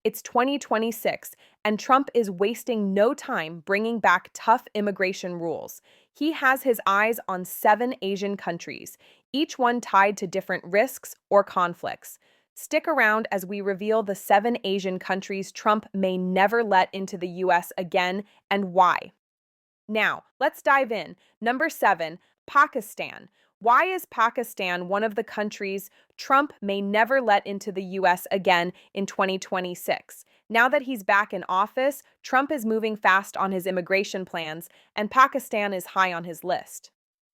It's 2026, and Trump is wasting no time bringing back tough immigration rules. He has his eyes on 7 Asian countries, each one tied to different risks or conflicts. Stick around as we reveal the 7 Asian countries Trump may never let into the U.S. again and why. Now, let's dive in. Number 7, Pakistan. Why is Pakistan one of the countries Trump may never let into the U.S. again in 2026? Now that he's back in office, Trump is moving fast on his immigration plans, and Pakistan is high on his list.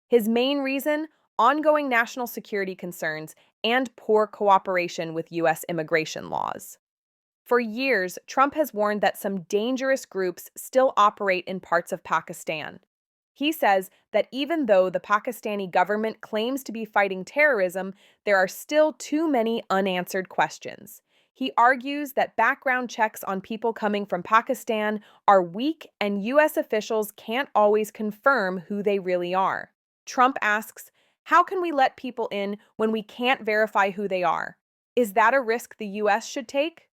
His main reason? Ongoing national security concerns and poor cooperation with U.S. immigration laws. For years, Trump has warned that some dangerous groups still operate in parts of Pakistan. He says that even though the Pakistani government claims to be fighting terrorism, there are still too many unanswered questions. He argues that background checks on people coming from Pakistan are weak and U.S. officials can't always confirm who they really are. Trump asks, how can we let people in when we can't verify who they are? Is that a risk the U.S. should take?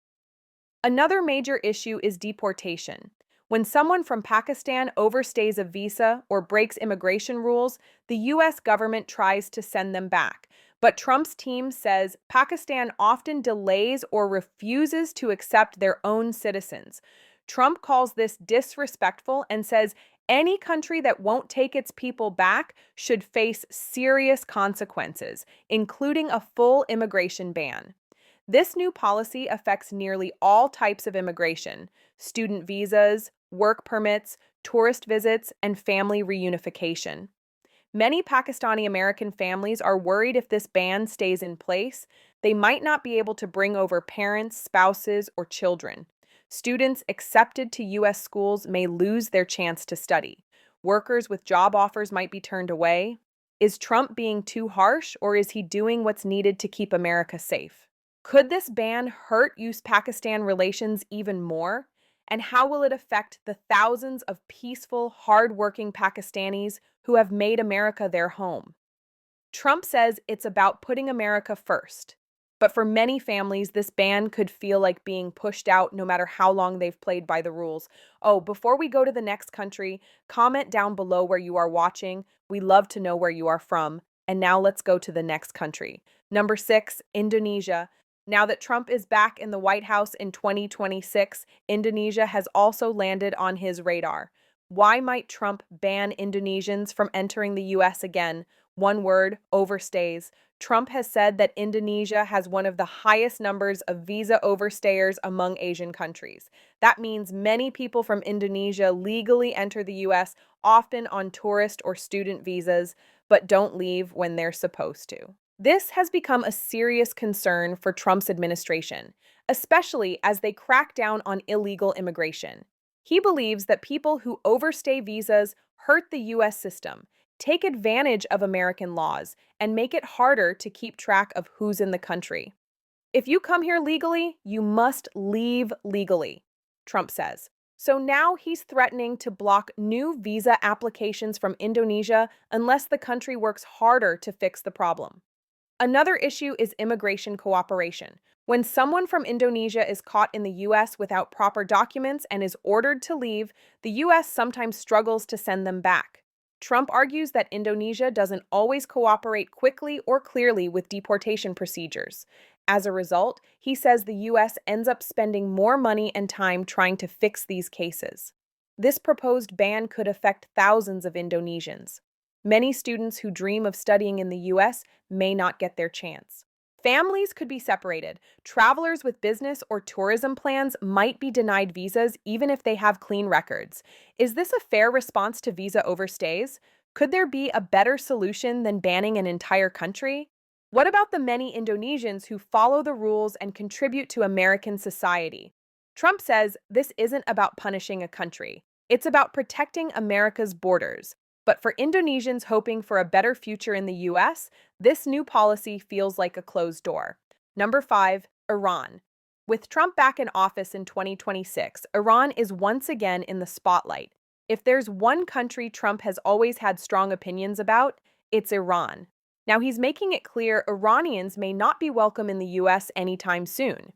Another major issue is deportation. When someone from Pakistan overstays a visa or breaks immigration rules, the U.S. government tries to send them back. But Trump's team says Pakistan often delays or refuses to accept their own citizens. Trump calls this disrespectful and says any country that won't take its people back should face serious consequences, including a full immigration ban. This new policy affects nearly all types of immigration: student visas, work permits, tourist visits, and family reunification. Many Pakistani American families are worried if this ban stays in place, they might not be able to bring over parents, spouses, or children. Students accepted to U.S. schools may lose their chance to study. Workers with job offers might be turned away. Is Trump being too harsh, or is he doing what's needed to keep America safe? Could this ban hurt U.S.-Pakistan relations even more? And how will it affect the thousands of peaceful, hard-working Pakistanis who have made America their home? Trump says it's about putting America first. But for many families, this ban could feel like being pushed out no matter how long they've played by the rules. Oh, before we go to the next country, comment down below where you are watching. We love to know where you are from. And now let's go to the next country. Number 6, Indonesia. Now that Trump is back in the White House in 2026, Indonesia has also landed on his radar. Why might Trump ban Indonesians from entering the U.S. again? One word: overstays. Trump has said that Indonesia has one of the highest numbers of visa overstayers among Asian countries. That means many people from Indonesia legally enter the U.S., often on tourist or student visas, but don't leave when they're supposed to. This has become a serious concern for Trump's administration, especially as they crack down on illegal immigration. He believes that people who overstay visas hurt the U.S. system, take advantage of American laws, and make it harder to keep track of who's in the country. If you come here legally, you must leave legally, Trump says. So now he's threatening to block new visa applications from Indonesia unless the country works harder to fix the problem. Another issue is immigration cooperation. When someone from Indonesia is caught in the U.S. without proper documents and is ordered to leave, the U.S. sometimes struggles to send them back. Trump argues that Indonesia doesn't always cooperate quickly or clearly with deportation procedures. As a result, he says the U.S. ends up spending more money and time trying to fix these cases. This proposed ban could affect thousands of Indonesians. Many students who dream of studying in the U.S. may not get their chance. Families could be separated. Travelers with business or tourism plans might be denied visas even if they have clean records. Is this a fair response to visa overstays? Could there be a better solution than banning an entire country? What about the many Indonesians who follow the rules and contribute to American society? Trump says this isn't about punishing a country. It's about protecting America's borders. But for Indonesians hoping for a better future in the U.S., this new policy feels like a closed door. Number 5, Iran. With Trump back in office in 2026, Iran is once again in the spotlight. If there's one country Trump has always had strong opinions about, it's Iran. Now he's making it clear Iranians may not be welcome in the U.S. anytime soon.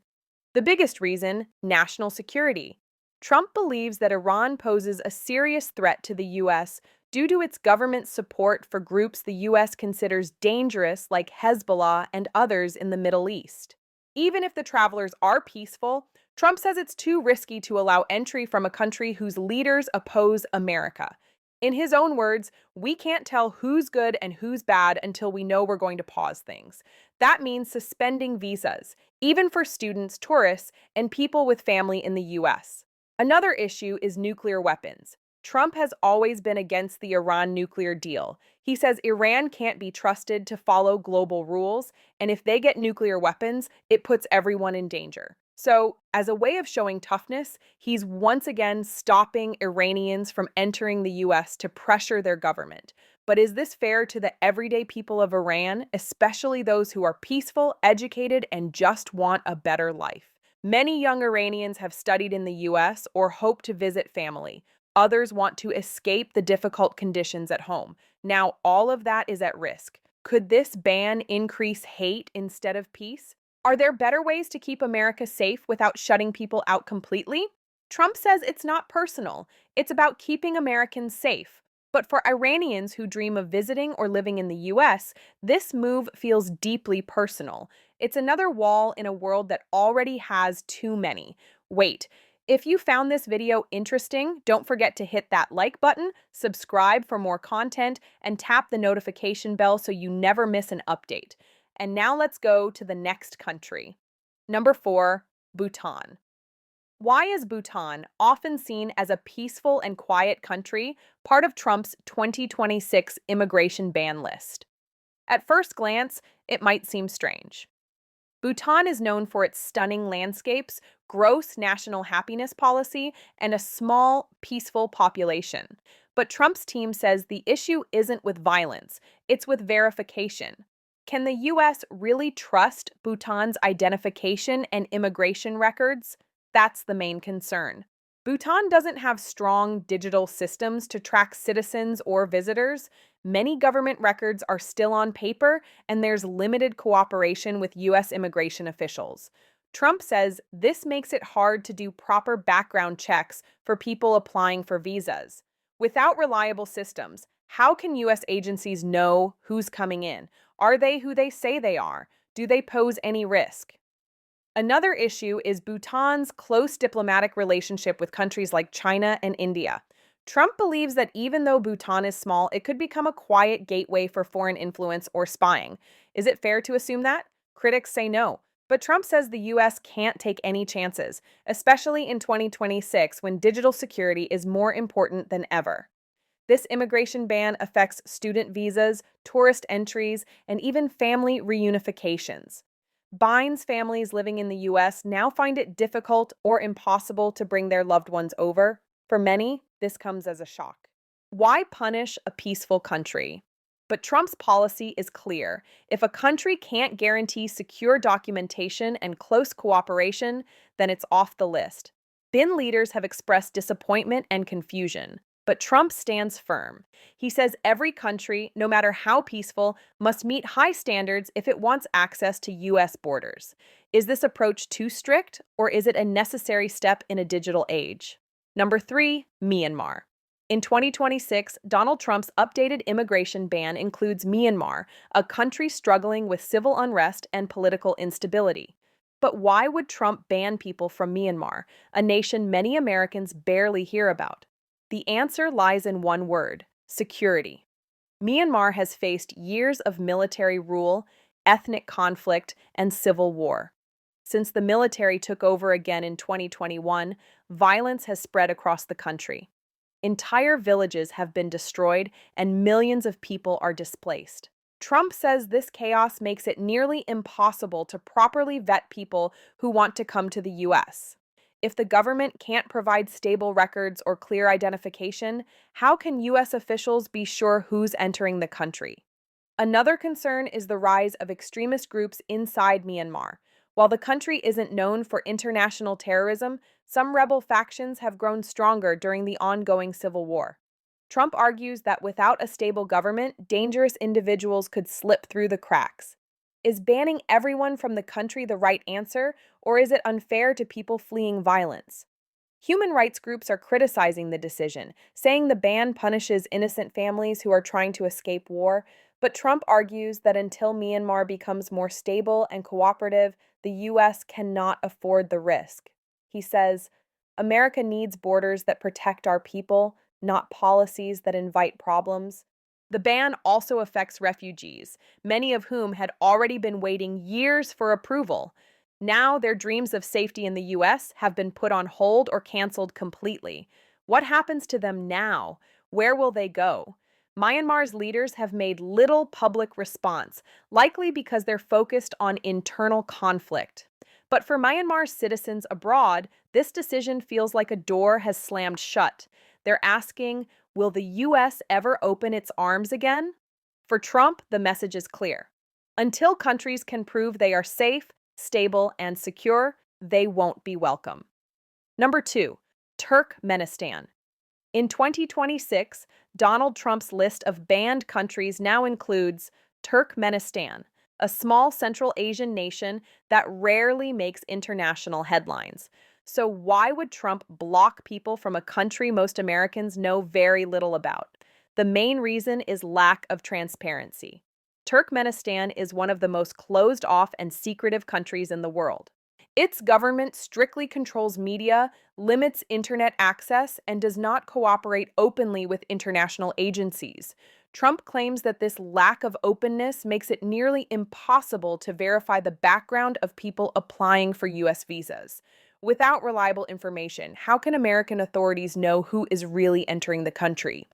The biggest reason, national security. Trump believes that Iran poses a serious threat to the U.S. due to its government support for groups the U.S. considers dangerous, like Hezbollah and others in the Middle East. Even if the travelers are peaceful, Trump says it's too risky to allow entry from a country whose leaders oppose America. In his own words, we can't tell who's good and who's bad until we know we're going to pause things. That means suspending visas, even for students, tourists, and people with family in the U.S. Another issue is nuclear weapons. Trump has always been against the Iran nuclear deal. He says Iran can't be trusted to follow global rules, and if they get nuclear weapons, it puts everyone in danger. So, as a way of showing toughness, he's once again stopping Iranians from entering the U.S. to pressure their government. But is this fair to the everyday people of Iran, especially those who are peaceful, educated, and just want a better life? Many young Iranians have studied in the U.S. or hope to visit family. Others want to escape the difficult conditions at home. Now, all of that is at risk. Could this ban increase hate instead of peace? Are there better ways to keep America safe without shutting people out completely? Trump says it's not personal, it's about keeping Americans safe. But for Iranians who dream of visiting or living in the US, this move feels deeply personal. It's another wall in a world that already has too many. Wait, if you found this video interesting, don't forget to hit that like button, subscribe for more content, and tap the notification bell so you never miss an update. And now let's go to the next country. Number 4, Bhutan. Why is Bhutan, often seen as a peaceful and quiet country, part of Trump's 2026 immigration ban list? At first glance, it might seem strange. Bhutan is known for its stunning landscapes, gross national happiness policy, and a small, peaceful population. But Trump's team says the issue isn't with violence, it's with verification. Can the U.S. really trust Bhutan's identification and immigration records? That's the main concern. Bhutan doesn't have strong digital systems to track citizens or visitors. Many government records are still on paper, and there's limited cooperation with U.S. immigration officials. Trump says this makes it hard to do proper background checks for people applying for visas. Without reliable systems, how can U.S. agencies know who's coming in? Are they who they say they are? Do they pose any risk? Another issue is Bhutan's close diplomatic relationship with countries like China and India. Trump believes that even though Bhutan is small, it could become a quiet gateway for foreign influence or spying. Is it fair to assume that? Critics say no. But Trump says the U.S. can't take any chances, especially in 2026 when digital security is more important than ever. This immigration ban affects student visas, tourist entries, and even family reunifications. Biden's families living in the U.S. now find it difficult or impossible to bring their loved ones over. For many, this comes as a shock. Why punish a peaceful country? But Trump's policy is clear. If a country can't guarantee secure documentation and close cooperation, then it's off the list. Bin leaders have expressed disappointment and confusion. But Trump stands firm. He says every country, no matter how peaceful, must meet high standards if it wants access to U.S. borders. Is this approach too strict, or is it a necessary step in a digital age? Number 3, Myanmar. In 2026, Donald Trump's updated immigration ban includes Myanmar, a country struggling with civil unrest and political instability. But why would Trump ban people from Myanmar, a nation many Americans barely hear about? The answer lies in one word: security. Myanmar has faced years of military rule, ethnic conflict, and civil war. Since the military took over again in 2021, violence has spread across the country. Entire villages have been destroyed, and millions of people are displaced. Trump says this chaos makes it nearly impossible to properly vet people who want to come to the U.S. If the government can't provide stable records or clear identification, how can U.S. officials be sure who's entering the country? Another concern is the rise of extremist groups inside Myanmar. While the country isn't known for international terrorism, some rebel factions have grown stronger during the ongoing civil war. Trump argues that without a stable government, dangerous individuals could slip through the cracks. Is banning everyone from the country the right answer, or is it unfair to people fleeing violence? Human rights groups are criticizing the decision, saying the ban punishes innocent families who are trying to escape war, but Trump argues that until Myanmar becomes more stable and cooperative, the U.S. cannot afford the risk. He says, America needs borders that protect our people, not policies that invite problems. The ban also affects refugees, many of whom had already been waiting years for approval. Now their dreams of safety in the U.S. have been put on hold or canceled completely. What happens to them now? Where will they go? Myanmar's leaders have made little public response, likely because they're focused on internal conflict. But for Myanmar's citizens abroad, this decision feels like a door has slammed shut. They're asking, will the U.S. ever open its arms again? For Trump, the message is clear. Until countries can prove they are safe, stable, and secure, they won't be welcome. Number 2, Turkmenistan. In 2026, Donald Trump's list of banned countries now includes Turkmenistan, a small Central Asian nation that rarely makes international headlines. So, why would Trump block people from a country most Americans know very little about? The main reason is lack of transparency. Turkmenistan is one of the most closed off and secretive countries in the world. Its government strictly controls media, limits internet access, and does not cooperate openly with international agencies. Trump claims that this lack of openness makes it nearly impossible to verify the background of people applying for U.S. visas. Without reliable information, how can American authorities know who is really entering the country?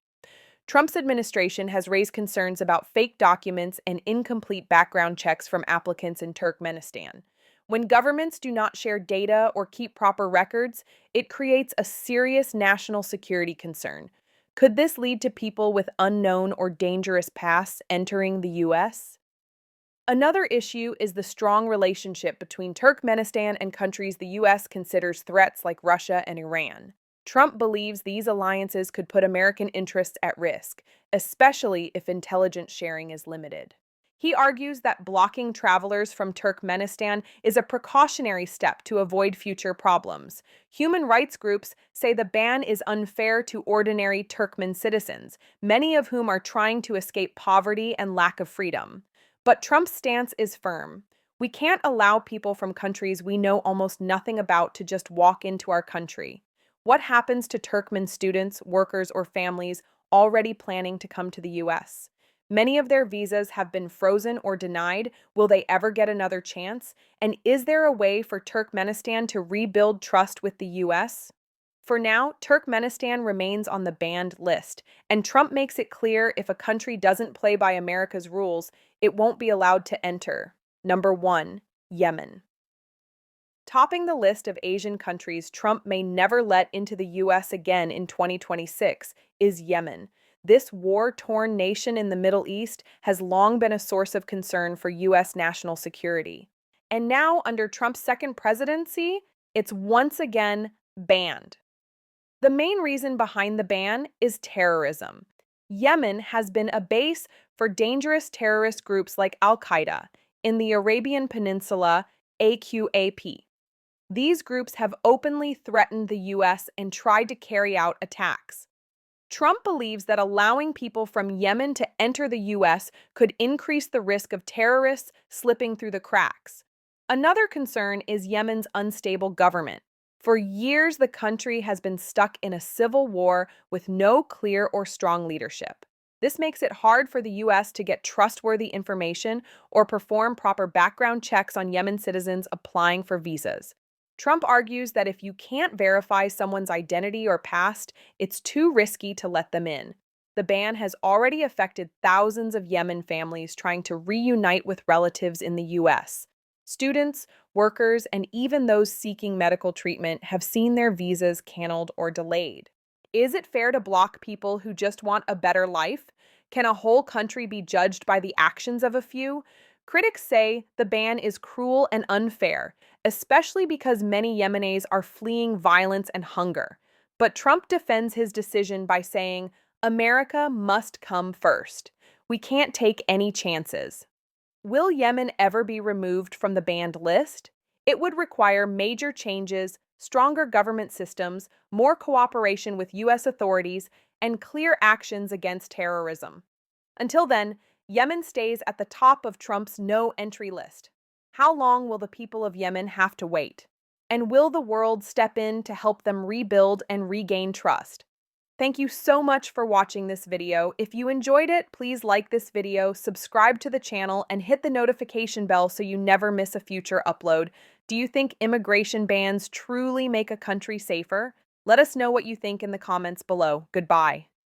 Trump's administration has raised concerns about fake documents and incomplete background checks from applicants in Turkmenistan. When governments do not share data or keep proper records, it creates a serious national security concern. Could this lead to people with unknown or dangerous pasts entering the U.S.? Another issue is the strong relationship between Turkmenistan and countries the U.S. considers threats like Russia and Iran. Trump believes these alliances could put American interests at risk, especially if intelligence sharing is limited. He argues that blocking travelers from Turkmenistan is a precautionary step to avoid future problems. Human rights groups say the ban is unfair to ordinary Turkmen citizens, many of whom are trying to escape poverty and lack of freedom. But Trump's stance is firm. We can't allow people from countries we know almost nothing about to just walk into our country. What happens to Turkmen students, workers, or families already planning to come to the U.S.? Many of their visas have been frozen or denied. Will they ever get another chance? And is there a way for Turkmenistan to rebuild trust with the U.S.? For now, Turkmenistan remains on the banned list, and Trump makes it clear if a country doesn't play by America's rules, it won't be allowed to enter. Number 1, Yemen. Topping the list of Asian countries Trump may never let into the U.S. again in 2026 is Yemen. This war-torn nation in the Middle East has long been a source of concern for U.S. national security. And now, under Trump's second presidency, it's once again banned. The main reason behind the ban is terrorism. Yemen has been a base for dangerous terrorist groups like Al-Qaeda in the Arabian Peninsula, AQAP. These groups have openly threatened the U.S. and tried to carry out attacks. Trump believes that allowing people from Yemen to enter the U.S. could increase the risk of terrorists slipping through the cracks. Another concern is Yemen's unstable government. For years, the country has been stuck in a civil war with no clear or strong leadership. This makes it hard for the U.S. to get trustworthy information or perform proper background checks on Yemen citizens applying for visas. Trump argues that if you can't verify someone's identity or past, it's too risky to let them in. The ban has already affected thousands of Yemen families trying to reunite with relatives in the U.S. Students, workers, and even those seeking medical treatment have seen their visas canceled or delayed. Is it fair to block people who just want a better life? Can a whole country be judged by the actions of a few? Critics say the ban is cruel and unfair, especially because many Yemenis are fleeing violence and hunger. But Trump defends his decision by saying, America must come first. We can't take any chances. Will Yemen ever be removed from the banned list? It would require major changes, stronger government systems, more cooperation with U.S. authorities, and clear actions against terrorism. Until then, Yemen stays at the top of Trump's no entry list. How long will the people of Yemen have to wait? And will the world step in to help them rebuild and regain trust? Thank you so much for watching this video. If you enjoyed it, please like this video, subscribe to the channel, and hit the notification bell so you never miss a future upload. Do you think immigration bans truly make a country safer? Let us know what you think in the comments below. Goodbye.